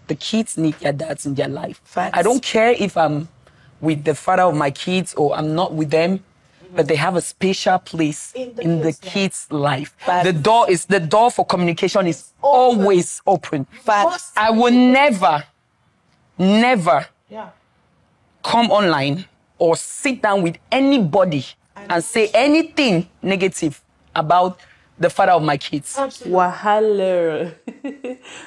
The kids need their dads in their life. Facts. I don't care if I'm with the father of my kids or I'm not with them, but they have a special place in the kids' life. Facts. The door for communication is always open. Facts. I will never come online or sit down with anybody and say anything negative about the father of my kids. Wahala.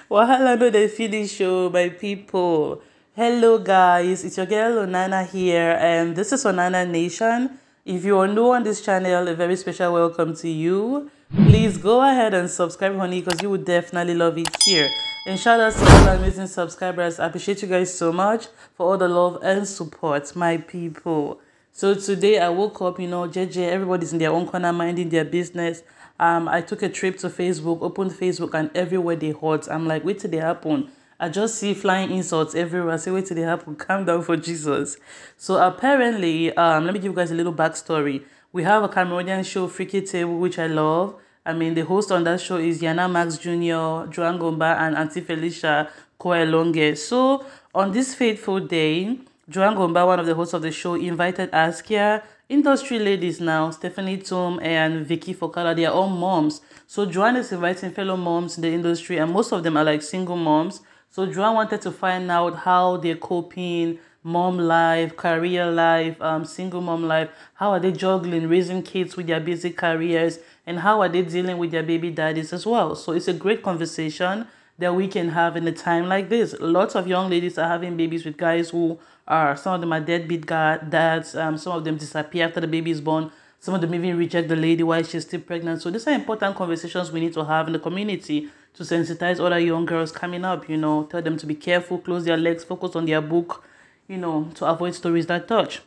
Wahala no dey finish show, my people. Hello guys, it's your girl Onana here, and this is Onana Nation. If you are new on this channel, a very special welcome to you. Please go ahead and subscribe, honey, because you would definitely love it here. And shout out to all our amazing subscribers. I appreciate you guys so much for all the love and support, my people. So today I woke up, JJ, everybody's in their own corner, minding their business. I took a trip to Facebook, opened Facebook, and everywhere they hot. I'm like, wait till they happen. I just see flying insults everywhere. I say, wait till they happen. Calm down for Jesus. So apparently, let me give you guys a little backstory. We have a Cameroonian show, Freaky Table, which I love. I mean, the host on that show is Yana Max Jr., Joan Ngomba, and Auntie Felicia Koelonge. So on this fateful day, Joan Ngomba, one of the hosts of the show, invited Askia, industry ladies now, Stephanie Tom and Vicky Fokala. They are all moms. So Joan is inviting fellow moms in the industry, and most of them are like single moms. So Joan wanted to find out how they're coping, mom life, career life, single mom life. How are they juggling, raising kids with their busy careers, and how are they dealing with their baby daddies as well? So it's a great conversation that we can have in a time like this. Lots of young ladies are having babies with guys who are, some of them are deadbeat dads, some of them disappear after the baby is born, some of them even reject the lady while she's still pregnant. So these are important conversations we need to have in the community to sensitize other young girls coming up, tell them to be careful, close their legs, focus on their book, to avoid stories that touch.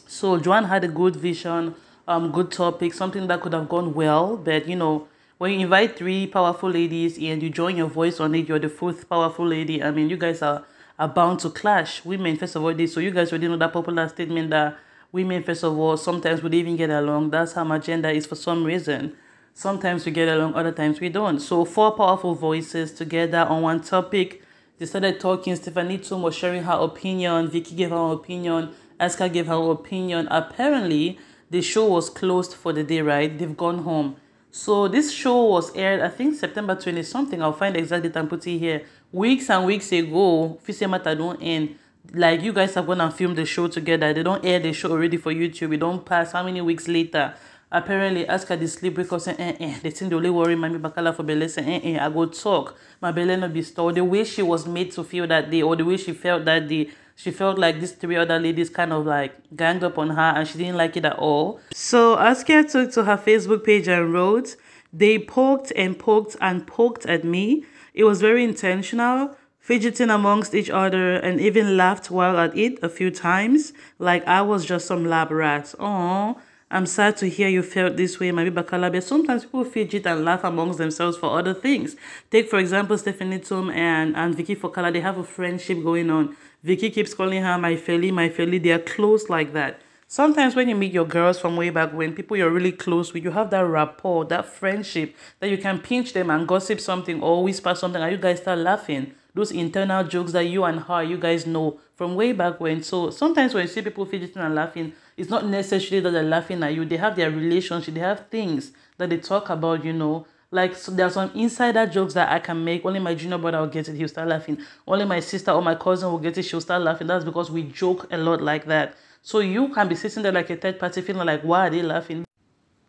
So Joan had a good vision, good topic, something that could have gone well, but when you invite three powerful ladies and you join your voice on it, you're the fourth powerful lady. I mean, you guys are bound to clash. Women, first of all, so you guys already know that popular statement that women, first of all, sometimes we even get along. That's how my gender is for some reason. Sometimes we get along, other times we don't. So 4 powerful voices together on one topic. They started talking. Stephanie Tom was sharing her opinion. Vicky gave her opinion. Askia gave her opinion. Apparently, the show was closed for the day, right? They've gone home. So this show was aired, I think September 20 something. I'll find the exact date and put it here. Weeks and weeks ago, Fisemata don't end. Like, you guys have gone and filmed the show together. They don't air the show already for YouTube. It don't pass. How many weeks later? Apparently, Askia the sleep because they think they only worry Mami Bakala for Bele say, I go talk. My Bele not be stored. The way she was made to feel that day, or the way she felt that day, she felt like these 3 other ladies kind of like ganged up on her and she didn't like it at all. So Askia took to her Facebook page and wrote, "They poked and poked and poked at me. It was very intentional, fidgeting amongst each other and even laughed while at it a few times, like I was just some lab rat. Oh, I'm sad to hear you felt this way, Mami Bakala, but sometimes people fidget and laugh amongst themselves for other things. Take, for example, Stephanie Tom and Vicky Fokala. They have a friendship going on. Vicky keeps calling her my felly, my felly. They are close like that. Sometimes when you meet your girls from way back when, people you're really close with, you have that rapport, that friendship, that you can pinch them and gossip something or whisper something and you guys start laughing. Those internal jokes that you and her, you guys know from way back when. So sometimes when you see people fidgeting and laughing, it's not necessarily that they're laughing at you. They have their relationship. They have things that they talk about, Like, so there are some insider jokes that I can make. Only my junior brother will get it. He'll start laughing. Only my sister or my cousin will get it. She'll start laughing. That's because we joke a lot like that. So you can be sitting there like a third party feeling like, why are they laughing?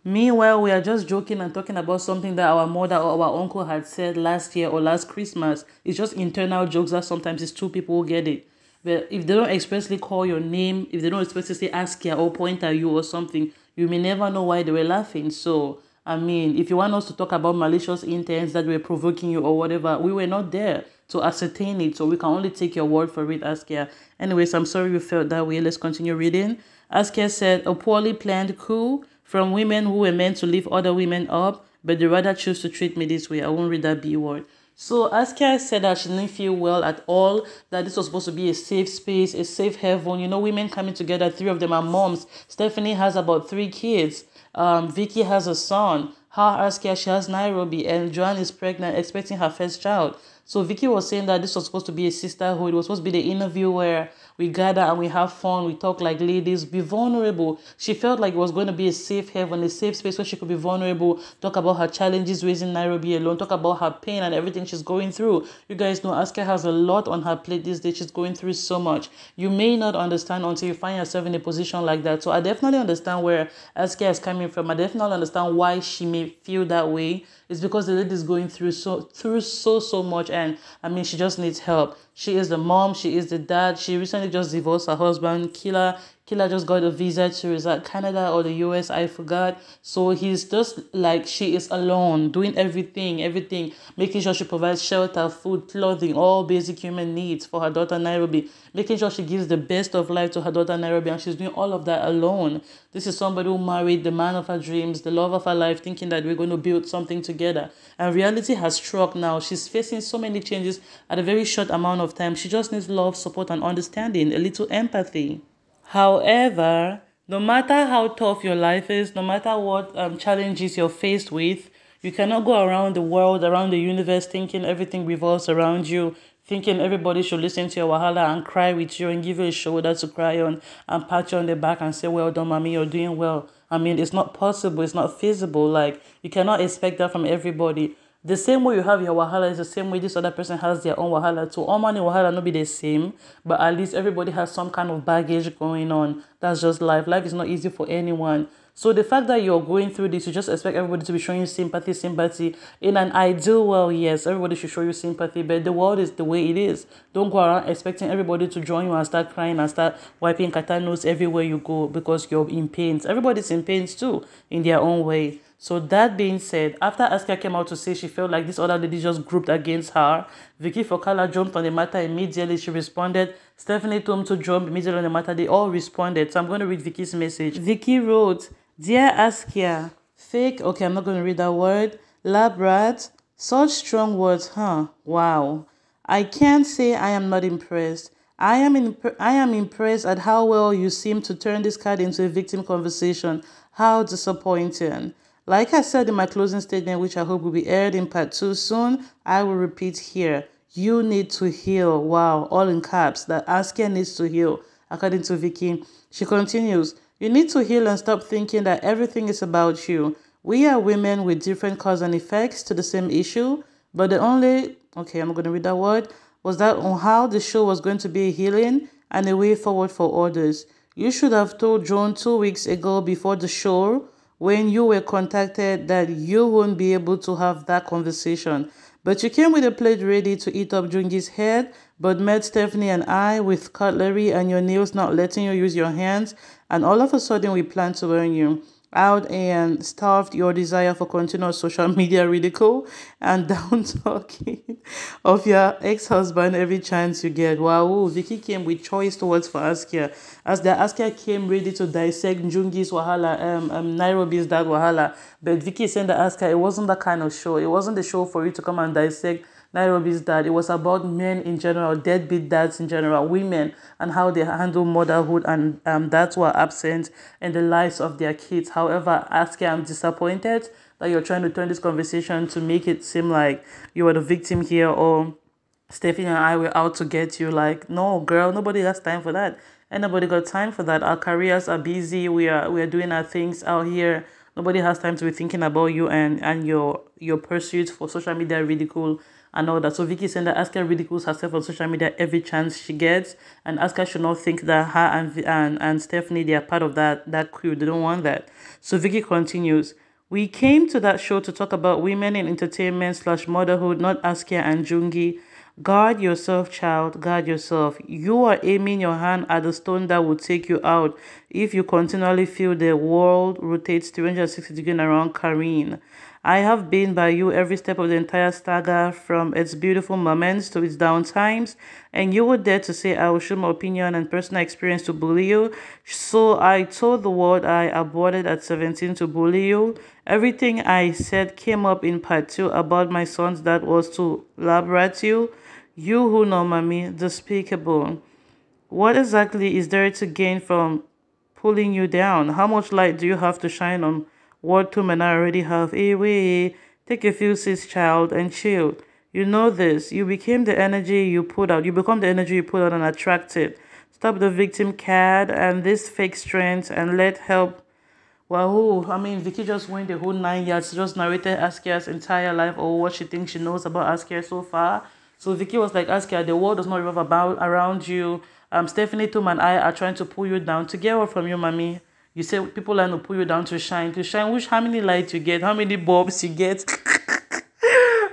Meanwhile, we are just joking and talking about something that our mother or our uncle had said last year or last Christmas. It's just internal jokes that sometimes it's 2 people who get it. But if they don't expressly call your name, if they don't expressly say Askia or point at you or something, you may never know why they were laughing. So, I mean, if you want us to talk about malicious intents that were provoking you or whatever, we were not there to ascertain it. So we can only take your word for it, Askia. Anyways, I'm sorry you felt that way. Let's continue reading. Askia said, "A poorly planned coup from women who were meant to lift other women up, but they rather choose to treat me this way." I won't read that B word. So Askia said that she didn't feel well at all, that this was supposed to be a safe space, a safe heaven. Women coming together, 3 of them are moms. Stephanie has about 3 kids. Vicky has a son. Her, Askia, she has Nairobi, and Joan is pregnant, expecting her first child. So Vicky was saying that this was supposed to be a sisterhood. It was supposed to be the interview where we gather and we have fun, we talk like ladies, be vulnerable. She felt like it was going to be a safe haven, a safe space where she could be vulnerable, talk about her challenges raising Nairobi alone, talk about her pain and everything she's going through. You guys know Askia has a lot on her plate these days. She's going through so much. You may not understand until you find yourself in a position like that. So I definitely understand where Askia is coming from. I definitely understand why she may feel that way. It's because the lady is going through so much, and I mean, she just needs help. She is the mom, she is the dad. She recently just divorced her husband. Killer just got a visa to reside Canada or the US, I forgot. So he's just like, she is alone, doing everything, making sure she provides shelter, food, clothing, all basic human needs for her daughter Nairobi, making sure she gives the best of life to her daughter Nairobi, and she's doing all of that alone. This is somebody who married the man of her dreams, the love of her life, thinking that we're going to build something together. And reality has struck now. She's facing so many changes at a very short amount of time. She just needs love, support, and understanding, a little empathy. However, no matter how tough your life is, no matter what challenges you're faced with, you cannot go around the world, around the universe, thinking everything revolves around you, thinking everybody should listen to your wahala and cry with you and give you a shoulder to cry on and pat you on the back and say, well done, mommy, you're doing well. I mean, it's not possible. It's not feasible. Like, you cannot expect that from everybody. The same way you have your wahala is the same way this other person has their own wahala too. All money wahala not be the same, but at least everybody has some kind of baggage going on. That's just life. Life is not easy for anyone. So the fact that you're going through this, you just expect everybody to be showing you sympathy. In an ideal world, yes, everybody should show you sympathy, but the world is the way it is. Don't go around expecting everybody to join you and start crying and start wiping katanos everywhere you go because you're in pain. Everybody's in pain too, in their own way. So that being said, after Askia came out to say she felt like this other lady just grouped against her, Vicky Fokala jumped on the matter immediately. She responded. Stephanie told him to jump immediately on the matter. They all responded. So I'm going to read Vicky's message. Vicky wrote, Dear Askia, fake, okay, I'm not going to read that word, lab rat, such strong words, huh? Wow. I can't say I am not impressed. I am impressed at how well you seem to turn this card into a victim conversation. How disappointing. Like I said in my closing statement, which I hope will be aired in part 2 soon, I will repeat here. You need to heal. Wow, all in caps. That Askia needs to heal, according to Vicky. She continues, you need to heal and stop thinking that everything is about you. We are women with different cause and effects to the same issue, but the only, okay, I'm going to read that word, was that on how the show was going to be a healing and a way forward for others. You should have told Joan 2 weeks ago before the show when you were contacted that you won't be able to have that conversation. But you came with a plate ready to eat up Jungi's head, but met Stephanie and I with cutlery and your nails not letting you use your hands, and all of a sudden we planned to burn you out and starved your desire for continuous social media ridicule and down talking of your ex-husband every chance you get. Wow, Vicky came with choice towards for Askia. As the Askia came ready to dissect Njungi's wahala, Nairobi's dad wahala, but Vicky said that Askia, it wasn't that kind of show. It wasn't the show for you to come and dissect Nairobi's dad. It was about men in general, deadbeat dads in general, women, and how they handle motherhood and dads who are absent in the lives of their kids. However, Askia, I'm disappointed that you're trying to turn this conversation to make it seem like you were the victim here or Stephanie and I were out to get you. Like, no, girl, nobody has time for that. Anybody got time for that? Our careers are busy. We are doing our things out here. Nobody has time to be thinking about you and your pursuit for social media ridicule and all that. So Vicky saying that Askia ridicules herself on social media every chance she gets, and Askia should not think that her and Stephanie, they are part of that crew. They don't want that. So Vicky continues, we came to that show to talk about women in entertainment / motherhood, not Askia and Jungi. Guard yourself, child. Guard yourself. You are aiming your hand at the stone that will take you out if you continually feel the world rotates 360 degrees around Karine. I have been by you every step of the entire saga, from its beautiful moments to its down times, and you would dare to say I will show my opinion and personal experience to bully you. So I told the world I aborted at 17 to bully you. Everything I said came up in part 2 about my sons that was to labrate you. You who know mommy, despicable. What exactly is there to gain from pulling you down? How much light do you have to shine on what two men already have? Hey, wait, take a few seats, child, and chill. You know this. You became the energy you put out. You become the energy you put out and attract it. Stop the victim card and this fake strength and let help. Wow, I mean, Vicky just went the whole 9 yards, just narrated Askia's entire life or what she thinks she knows about Askia so far. So Vicky was like, Askia, the world does not revolve about around you. Stephanie, Tom, and I are trying to pull you down to get what from you, mommy. You say people are to pull you down to shine. To shine, which how many lights you get, how many bulbs you get.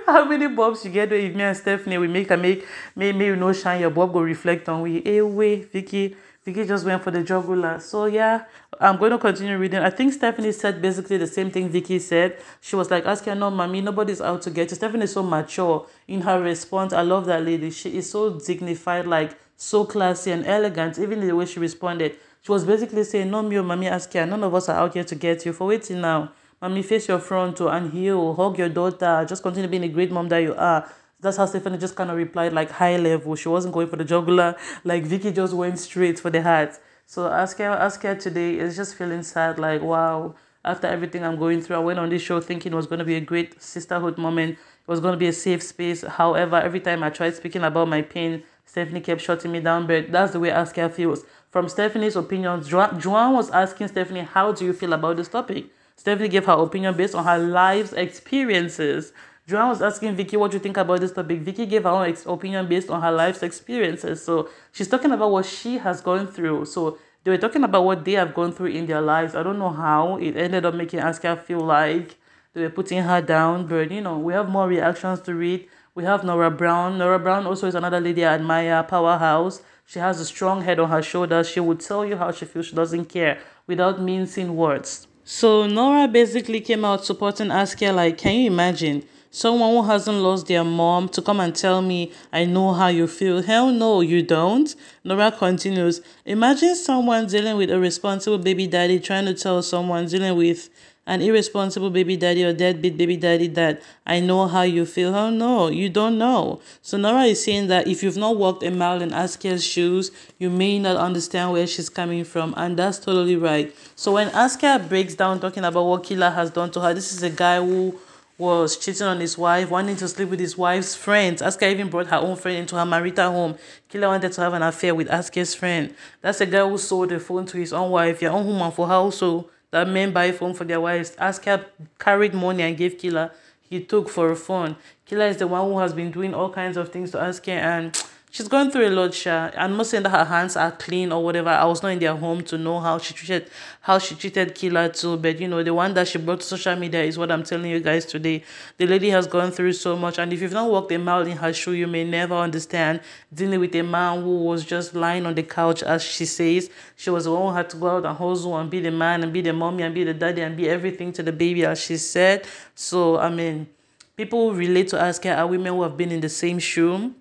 How many bulbs you get if me and Stephanie we make you know shine your bulb go reflect on we. Hey wait, Vicky just went for the jugular. So yeah, I'm going to continue reading. I think Stephanie said basically the same thing Vicky said. She was like, Askia, no, mommy, nobody's out to get you. Stephanie is so mature in her response. I love that lady. She is so dignified, like so classy and elegant, even in the way she responded. She was basically saying, no, me or mommy Askia, none of us are out here to get you. For waiting now. Mommy, face your front and heal, hug your daughter, just continue being a great mom that you are. That's how Stephanie just kind of replied, like high level. She wasn't going for the jugular, like Vicky just went straight for the heart. So Askia today is just feeling sad, like wow. After everything I'm going through, I went on this show thinking it was going to be a great sisterhood moment. It was going to be a safe space. However, every time I tried speaking about my pain, Stephanie kept shutting me down. But that's the way Askia feels. From Stephanie's opinion, Joan was asking Stephanie, how do you feel about this topic? Stephanie gave her opinion based on her life's experiences. Joan was asking Vicky, what do you think about this topic? Vicky gave her own opinion based on her life's experiences. So she's talking about what she has gone through. So they were talking about what they have gone through in their lives. I don't know how it ended up making Askia feel like they were putting her down. But, you know, we have more reactions to read. We have Nora Brown. Nora Brown also is another lady I admire, powerhouse. She has a strong head on her shoulders. She would tell you how she feels. She doesn't care without mincing words. So Nora basically came out supporting Askia. Like, can you imagine someone who hasn't lost their mom to come and tell me, I know how you feel? Hell no, you don't. Nora continues, imagine someone dealing with a responsible baby daddy trying to tell someone dealing with an irresponsible baby daddy or deadbeat baby daddy that I know how you feel. Oh no, you don't know. So Nora is saying that if you've not walked a mile in Askia's shoes, you may not understand where she's coming from. And that's totally right. So when Askia breaks down talking about what Killer has done to her, this is a guy who was cheating on his wife, wanting to sleep with his wife's friends. Askia even brought her own friend into her marital home. Killer wanted to have an affair with Askia's friend. That's a guy who sold a phone to his own wife, your own woman for her also. That men buy phone for their wives. Askia carried money and gave Killer. He took for a phone. Killer is the one who has been doing all kinds of things to Askia, and she's going through a lot, Sha. I'm not saying that her hands are clean or whatever. I was not in their home to know how she treated Killer too. But you know, the one that she brought to social media is what I'm telling you guys today. The lady has gone through so much, and if you've not walked a mile in her shoe, you may never understand dealing with a man who was just lying on the couch, as she says. She was the one who had to go out and hustle and be the man and be the mommy and be the daddy and be everything to the baby, as she said. So I mean, people who relate to Askia are women who have been in the same shoe.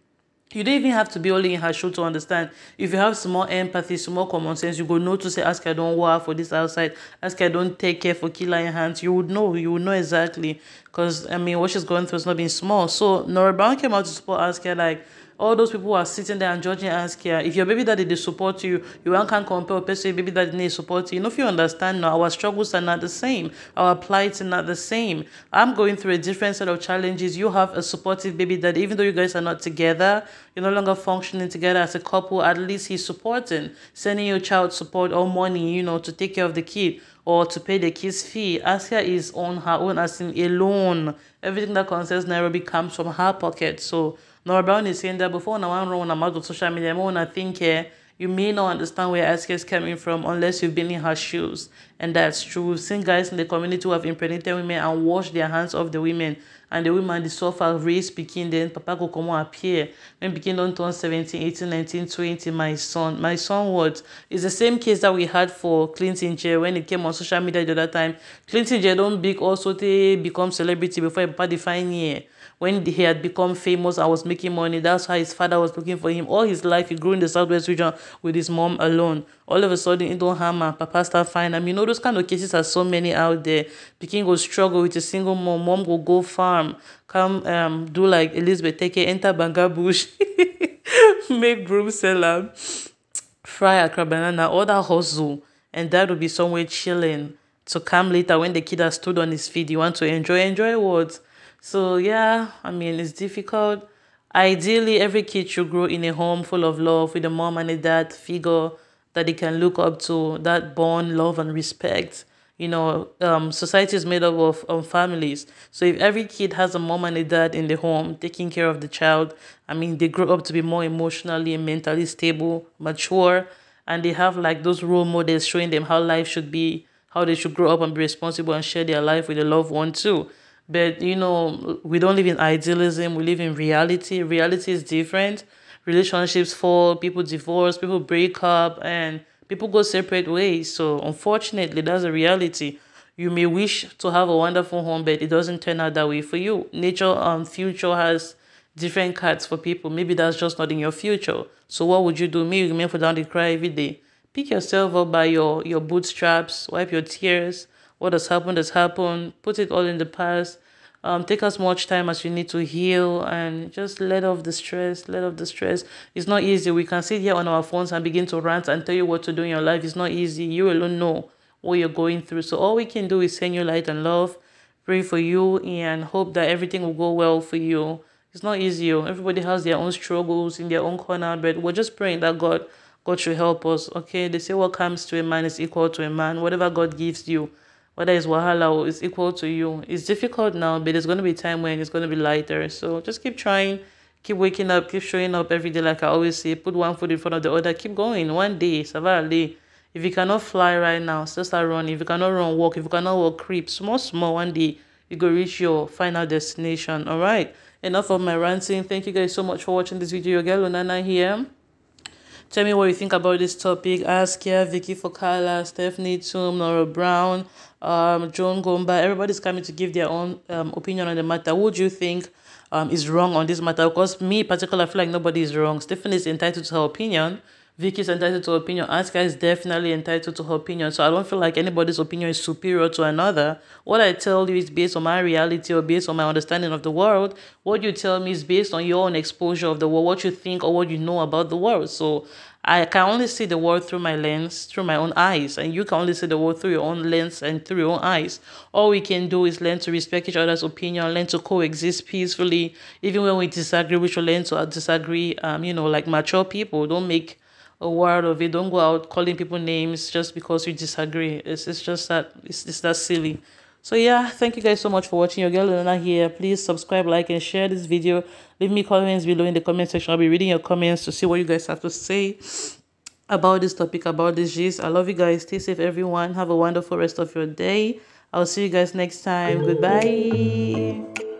You don't even have to be only in her shoe to understand. If you have small empathy, small common sense, you go know to say, Askia don't work for this outside. Askia don't take care for Killer in hands. You would know exactly. Because, I mean, what she's going through is not being small. So, Nora Brown came out to support Askia like, all those people who are sitting there and judging Askia, if your baby daddy they support you, you can't compare a person baby daddy they support you. You know, if you understand now, our struggles are not the same. Our plights are not the same. I'm going through a different set of challenges. You have a supportive baby daddy, even though you guys are not together, you're no longer functioning together as a couple. At least he's supporting, sending you child support or money, you know, to take care of the kid or to pay the kid's fee. Askia is on her own, as in alone. Everything that concerns Nairobi comes from her pocket. So Nora Brown is saying that before now I'm wrong I'm out of social media, I want to think you may not understand where Askia is coming from unless you've been in her shoes. And that's true. We've seen guys in the community who have impregnated women and washed their hands off the women. And the women, they suffer, raise Pekin, then Papa go come appear. When Pekin don't turn 17, 18, 19, 20, my son. My son what? It's the same case that we had for Clinton J when it came on social media the other time. Clinton J don't big also they become celebrity before Papa define year. When he had become famous and was making money, that's how his father was looking for him. All his life, he grew in the Southwest region with his mom alone. All of a sudden, it don't hammer. Papa start fine. I mean, you know, those kind of cases are so many out there. Pekin go struggle with a single mom. Mom go farm. Come do like Elizabeth, take it, enter Banga Bush. Make broom seller. Fry a banana, all that hustle. And that will be somewhere chilling. To come later when the kid has stood on his feet. You want to enjoy what? So yeah, I mean, it's difficult. Ideally, every kid should grow in a home full of love with a mom and a dad figure that they can look up to, that bond, love, and respect. Society is made up of families. So if every kid has a mom and a dad in the home taking care of the child, I mean, they grow up to be more emotionally and mentally stable, mature, and they have like those role models showing them how life should be, how they should grow up and be responsible and share their life with a loved one too. But we don't live in idealism, we live in reality. Reality is different. Relationships fall, people divorce, people break up, and people go separate ways. So unfortunately, that's a reality. You may wish to have a wonderful home, but it doesn't turn out that way for you. Nature and future has different cards for people. Maybe that's just not in your future. So what would you do? Me, you remain for down to cry every day. Pick yourself up by your bootstraps, wipe your tears. What has happened. Put it all in the past. Take as much time as you need to heal and just let off the stress. Let off the stress. It's not easy. We can sit here on our phones and begin to rant and tell you what to do in your life. It's not easy. You alone know what you're going through. So all we can do is send you light and love, pray for you, and hope that everything will go well for you. It's not easy. Everybody has their own struggles in their own corner, but we're just praying that God should help us. Okay, they say what comes to a man is equal to a man. Whatever God gives you, whether it's wahala or it's equal to you. It's difficult now, but there's going to be a time when it's going to be lighter. So just keep trying, keep waking up, keep showing up every day. Like I always say, put one foot in front of the other. Keep going. One day, Savali. If you cannot fly right now, just start running. If you cannot run, walk. If you cannot walk, creep. Small. One day, you go reach your final destination. All right. Enough of my ranting. Thank you guys so much for watching this video. Your girl Onana here. Tell me what you think about this topic. Askia, Vicky Fokala, Stephanie Toom, Nora Brown, Joan Ngomba. Everybody's coming to give their own opinion on the matter. What do you think is wrong on this matter? Because me, particularly, I feel like nobody is wrong. Stephanie is entitled to her opinion. Vicky is entitled to her opinion. Askia is definitely entitled to her opinion. So I don't feel like anybody's opinion is superior to another. What I tell you is based on my reality or based on my understanding of the world. What you tell me is based on your own exposure of the world, what you think or what you know about the world. So I can only see the world through my lens, through my own eyes, and you can only see the world through your own lens and through your own eyes. All we can do is learn to respect each other's opinion, learn to coexist peacefully. Even when we disagree, we should learn to disagree, like mature people. Don't make a word of it. Don't go out calling people names just because you disagree. It's just that, it's that silly. So yeah, thank you guys so much for watching. Your girl Luna here. Please subscribe, like, and share this video. Leave me comments below in the comment section. I'll be reading your comments to see what you guys have to say about this topic, about this gist. I love you guys. Stay safe, everyone. Have a wonderful rest of your day. I'll see you guys next time. Goodbye.